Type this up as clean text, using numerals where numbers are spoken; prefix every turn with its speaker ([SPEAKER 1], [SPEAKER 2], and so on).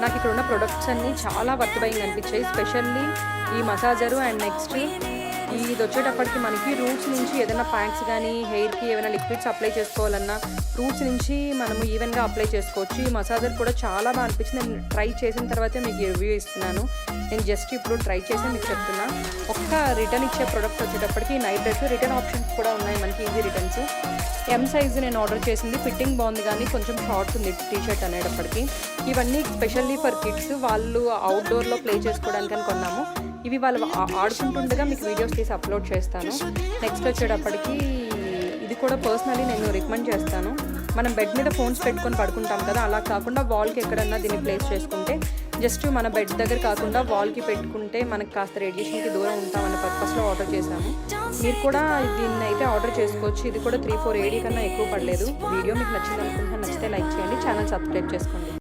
[SPEAKER 1] నాకు ఇక్కడ ఉన్న ప్రొడక్ట్స్ అన్నీ చాలా వర్త్ బయింగ్ అనిపించాయి. స్పెషల్లీ ఈ మసాజరు అండ్ నెక్స్ట్ ఇది వచ్చేటప్పటికి మనకి రూట్స్ నుంచి ఏదైనా ప్యాక్స్ కానీ హెయిర్కి ఏమైనా లిక్విడ్స్ అప్లై చేసుకోవాలన్నా రూట్స్ నుంచి మనము ఈవెన్గా అప్లై చేసుకోవచ్చు. ఈ మసాజర్ కూడా చాలా బాగా అనిపించింది. నేను ట్రై చేసిన తర్వాతే మీకు రివ్యూ ఇస్తున్నాను. నేను జస్ట్ ఇప్పుడు ట్రై చేసి మీకు చెప్తున్నా. ఒక్క రిటర్న్ ఇచ్చే ప్రోడక్ట్ వచ్చేటప్పటికి నైట్ డ్రెస్ రిటర్న్ ఆప్షన్స్ కూడా ఉన్నాయి మనకి, ఈజీ రిటర్న్స్. ఎం సైజు నేను ఆర్డర్ చేసింది. ఫిట్టింగ్ బాగుంది కానీ కొంచెం షార్ట్ ఉంది టీషర్ట్ అనేటప్పటికి. ఇవన్నీ స్పెషల్లీ ఫర్ కిడ్స్, వాళ్ళు అవుట్డోర్లో ప్లే చేసుకోవడానికి అని కొన్నాము. ఇవి వాళ్ళు ఆడుకుంటుండగా మీకు వీడియోస్ తీసి అప్లోడ్ చేస్తాను. నెక్స్ట్ వచ్చేటప్పటికి ఇది కూడా పర్సనలీ నేను రికమెండ్ చేస్తాను. మనం బెడ్ మీద ఫోన్స్ పెట్టుకొని పడుకుంటాం కదా, అలా కాకుండా వాల్కి ఎక్కడన్నా దీన్ని ప్లేస్ చేసుకుంటే జస్ట్ మన బెడ్ దగ్గర కాకుండా వాల్కి పెట్టుకుంటే మనకు కాస్త రేడియేషన్కి దూరం ఉంటామన్న పర్పస్లో ఆర్డర్ చేశాము. మీరు కూడా దీన్ని అయితే ఆర్డర్ చేసుకోవచ్చు. ఇది కూడా 3-4 AD కన్నా ఎక్కువ పడలేదు. వీడియో మీకు నచ్చింది అనుకుంటున్నాను. నచ్చితే లైక్ చేయండి, ఛానల్ సబ్స్క్రైబ్ చేసుకోండి.